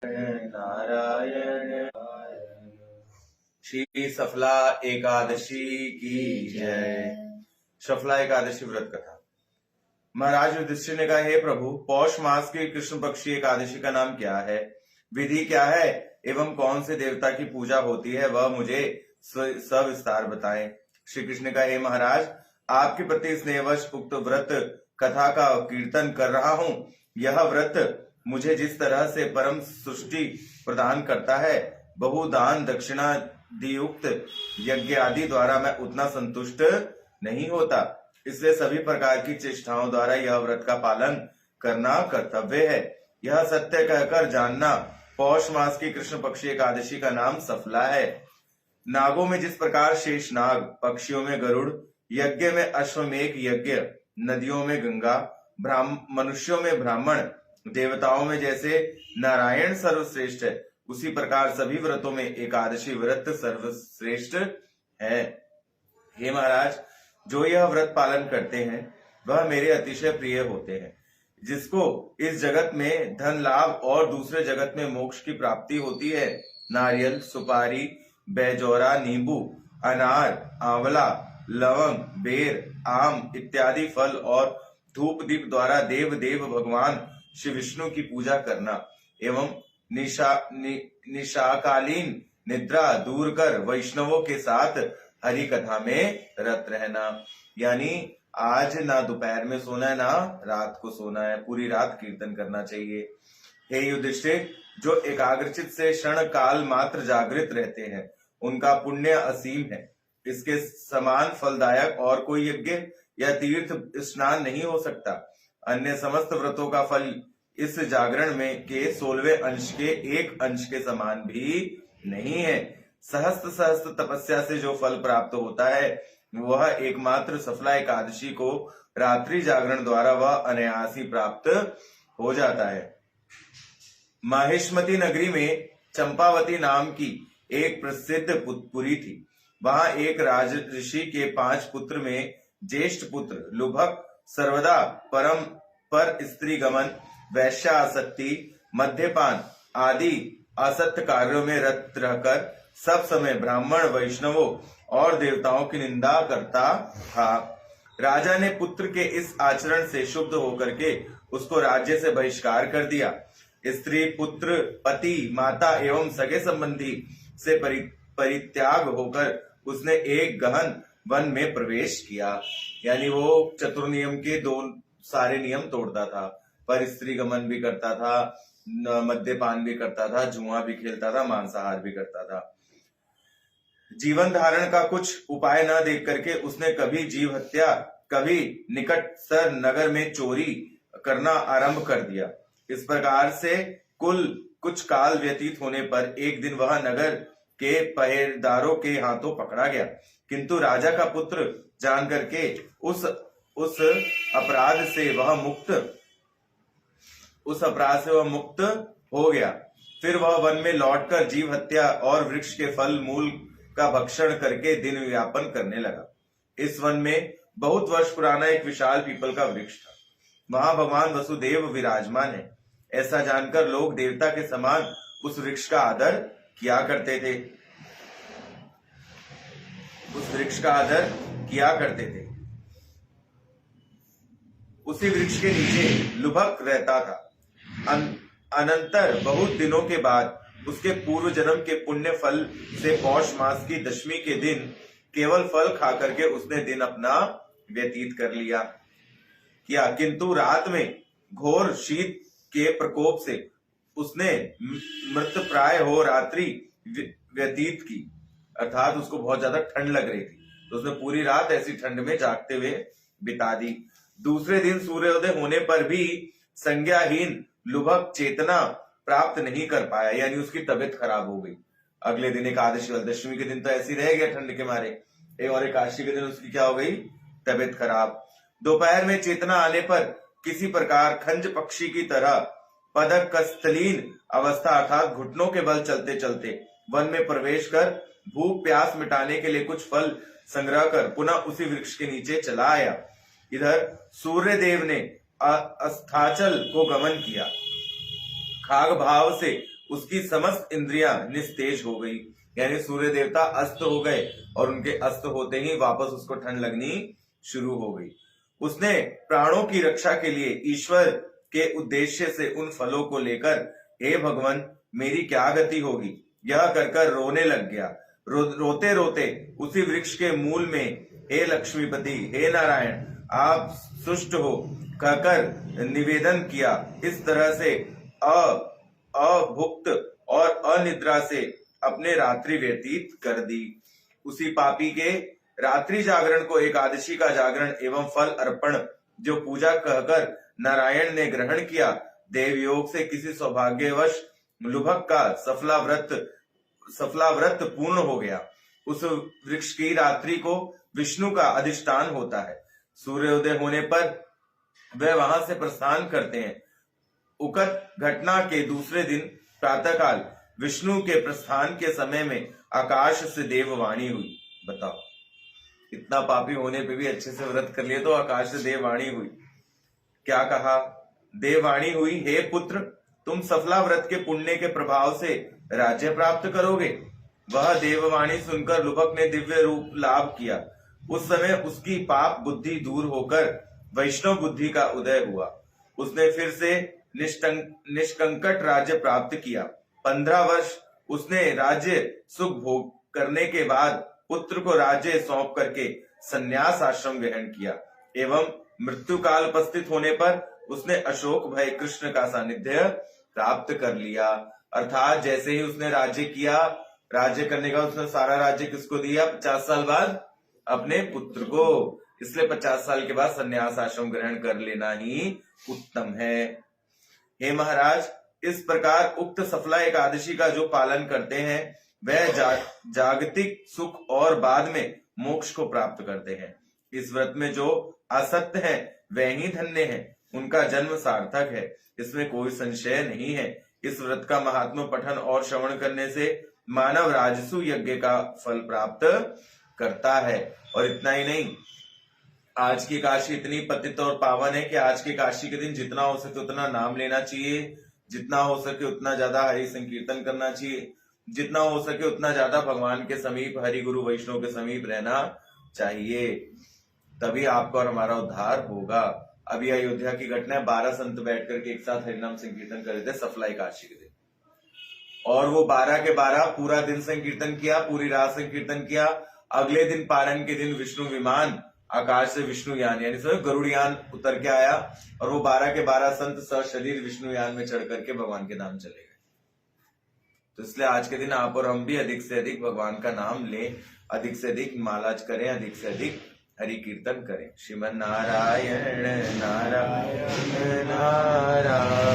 नारायण श्री सफला एकादशी की जय। सफला एकादशी व्रत कथा। महाराज युधिष्ठिर ने कहा, हे प्रभु, पौष मास की कृष्ण पक्षी एकादशी का नाम क्या है, विधि क्या है एवं कौन से देवता की पूजा होती है, वह मुझे सविस्तार बताएं। श्री कृष्ण ने कहा, हे महाराज, आपके प्रति स्नेहवश उक्त व्रत कथा का कीर्तन कर रहा हूँ। यह व्रत मुझे जिस तरह से परम सुष्टि प्रदान करता है, बहुदान दक्षिणा दियुक्त यज्ञ आदि द्वारा मैं उतना संतुष्ट नहीं होता। इसलिए सभी प्रकार की चेष्टाओं द्वारा यह व्रत का पालन करना कर्तव्य है। यह सत्य कहकर जानना, पौष मास की कृष्ण पक्षी एकादशी का नाम सफला है। नागों में जिस प्रकार शेष नाग, पक्षियों में गरुड़, यज्ञ में अश्वमेघ यज्ञ, नदियों में गंगा, मनुष्यों में ब्राह्मण, देवताओं में जैसे नारायण सर्वश्रेष्ठ है, उसी प्रकार सभी व्रतों में एकादशी व्रत सर्वश्रेष्ठ है। हे महाराज, जो यह व्रत पालन करते हैं वह मेरे अतिशय प्रिय होते हैं। जिसको इस जगत में धन लाभ और दूसरे जगत में मोक्ष की प्राप्ति होती है, नारियल, सुपारी, बैजौरा, नींबू, अनार, आंवला, लवंग, बेर, आम इत्यादि फल और धूप दीप द्वारा देव देव भगवान श्री विष्णु की पूजा करना एवं निशाकालीन निद्रा दूर कर वैष्णवों के साथ हरि कथा में रत रहना। यानी आज ना दोपहर में सोना है ना रात को सोना है, पूरी रात कीर्तन करना चाहिए। हे युधिष्ठिर, जो एकाग्रचित से क्षण काल मात्र जागृत रहते हैं, उनका पुण्य असीम है। इसके समान फलदायक और कोई यज्ञ या तीर्थ स्नान नहीं हो सकता। अन्य समस्त व्रतों का फल इस जागरण में के 16वें अंश के 1 अंश के समान भी नहीं है। सहस्त्र सहस्त्र तपस्या से जो फल प्राप्त होता है, वह एकमात्र सफला एकादशी को रात्रि जागरण द्वारा वह अनायास ही प्राप्त हो जाता है। माहेशमती नगरी में चंपावती नाम की एक प्रसिद्ध पुरी थी। वहां एक राज ऋषि के 5 पुत्र में ज्येष्ठ पुत्र लुभक सर्वदा परम पर स्त्री गमन, वैश्यासक्ति, मद्यपान आदि असत्य कार्यों में रत रहकर सब समय ब्राह्मण, वैष्णवों और देवताओं की निंदा करता था। राजा ने पुत्र के इस आचरण से शुद्ध होकर के उसको राज्य से बहिष्कार कर दिया। स्त्री, पुत्र, पति, माता एवं सगे संबंधी से परित्याग होकर उसने एक गहन वन में प्रवेश किया। यानी वो चतुर्नियम के 2 सारे नियम तोड़ता था, पर स्त्री गमन भी करता था, मद्यपान भी करता था, जुआ भी खेलता था, मांसाहार भी करता था। जीवन धारण का कुछ उपाय न देख करके उसने कभी जीव हत्या, कभी निकट सर नगर में चोरी करना आरंभ कर दिया। इस प्रकार से कुछ काल व्यतीत होने पर एक दिन वह नगर के पहरेदारों के हाथों पकड़ा गया, किंतु राजा का पुत्र जान करके उस अपराध से वह मुक्त हो गया। फिर वह वन में लौटकर जीव हत्या और वृक्ष के फल मूल का भक्षण करके दिन व्यापन करने लगा। इस वन में बहुत वर्ष पुराना एक विशाल पीपल का वृक्ष था। वहां भगवान वसुदेव विराजमान है। ऐसा जानकर लोग देवता के समान उस वृक्ष का आदर किया करते थे। उसी वृक्ष के नीचे लुभक रहता था। अनंतर बहुत दिनों के बाद उसके पूर्व जन्म के पुण्य फल से पौष मास की दशमी के दिन केवल फल खा करके उसने दिन अपना व्यतीत कर किया, किंतु रात में घोर शीत के प्रकोप से उसने मृत प्राय हो रात्रि व्यतीत की। अर्थात उसको बहुत ज्यादा ठंड लग रही थी, तो उसने पूरी रात ऐसी ठंड में जागते हुए बिता दी। दूसरे दिन सूर्योदय होने पर भी संज्ञाहीन लुभक चेतना प्राप्त नहीं कर पाया, यानी उसकी तबीयत खराब हो गई। अगले दिन एकादशी दशमी के दिन तो ऐसी रह गया ठंड के मारे, और एकादशी के दिन उसकी क्या हो गई, तबीयत खराब। दोपहर में चेतना आने पर किसी प्रकार खंज पक्षी की तरह पदक कस्तलीन अवस्था अर्थात घुटनों के बल चलते चलते वन में प्रवेश कर भूख प्यास मिटाने के लिए कुछ फल संग्रह कर पुनः उसी वृक्ष के नीचे चला आया। इधर सूर्य देव ने अस्ताचल को गमन किया। खाग भाव से उसकी समस्त इंद्रियां निस्तेज हो गई, यानी सूर्य देवता अस्त हो गए और उनके अस्त होते ही वापस उसको ठंड लगनी शुरू हो गई। उसने प्राणों की रक्षा के लिए ईश्वर के उद्देश्य से उन फलों को लेकर, हे भगवान मेरी क्या गति होगी, यह कर रोने लग गया। रोते रोते उसी वृक्ष के मूल में, हे लक्ष्मीपति, हे नारायण, आप सुष्ट हो कहकर निवेदन किया। इस तरह से अभुक्त और अनिद्रा से अपने रात्रि व्यतीत कर दी। उसी पापी के रात्रि जागरण को एकादशी का जागरण एवं फल अर्पण जो पूजा कहकर नारायण ने ग्रहण किया, देव योग से किसी सौभाग्यवश लुभक का सफला व्रत पूर्ण हो गया। उस वृक्ष की रात्रि को विष्णु का अधिष्ठान होता है। सूर्योदय होने पर वह वहां से प्रस्थान करते हैं। उक्त घटना के दूसरे दिन प्रातःकाल विष्णु के प्रस्थान के समय में आकाश से देववाणी हुई। बताओ, इतना पापी होने पे भी अच्छे से व्रत कर लिए तो आकाश से देववाणी हुई। क्या कहा? देववाणी हुई, हे पुत्र, तुम सफला व्रत के पुण्य के प्रभाव से राज्य प्राप्त करोगे। वह देववाणी सुनकर लुभक ने दिव्य रूप लाभ किया। उस समय उसकी पाप बुद्धि दूर होकर वैष्णव बुद्धि का उदय हुआ। उसने फिर से निष्कंकट राज्य प्राप्त किया। 15 वर्ष उसने राज्य सुख भोग करने के बाद पुत्र को राज्य सौंप करके संन्यास आश्रम ग्रहण किया एवं मृत्यु काल उपस्थित होने पर उसने अशोक भय कृष्ण का सानिध्य प्राप्त कर लिया। अर्थात जैसे ही उसने राज्य किया, राज्य करने का उसने सारा राज्य किसको दिया? 50 साल बाद अपने पुत्र को। इसलिए 50 साल के बाद संन्यास आश्रम ग्रहण कर लेना ही उत्तम है। हे महाराज, इस प्रकार उक्त सफला एकादशी का जो पालन करते हैं वह जागतिक सुख और बाद में मोक्ष को प्राप्त करते हैं। इस व्रत में जो असत्य है वह ही धन्य है, उनका जन्म सार्थक है, इसमें कोई संशय नहीं है। इस व्रत का महात्मा पठन और श्रवण करने से मानव राजसु यज्ञ का फल प्राप्त करता है। और इतना ही नहीं, आज की काशी इतनी पतित और पावन है कि आज की काशी के दिन जितना हो सके उतना नाम लेना चाहिए, जितना हो सके उतना ज्यादा हरि संकीर्तन करना चाहिए, जितना हो सके उतना ज्यादा भगवान के समीप, हरि गुरु वैष्णव के समीप रहना चाहिए। तभी आपका और हमारा उद्धार होगा। अभी अयोध्या की घटना है, 12 संत बैठ करके एक साथ हरिनाम संकीर्तन कर रहे थे सफला एकादशी के दिन, और वो 12 के 12 पूरा दिन संकीर्तन किया, पूरी रात संकीर्तन किया। अगले दिन पारण के दिन विष्णु विमान आकाश से विष्णु यान यानी गरुड़ यान उतर के आया और वो 12 के 12 संत सशरीर विष्णु यान में चढ़ करके भगवान के नाम चले गए। तो इसलिए आज के दिन आप और हम भी अधिक से अधिक भगवान का नाम लें, अधिक से अधिक मालाज करें, अधिक से अधिक हरि कीर्तन करें। श्रीमन नारायण नारायण नारायण।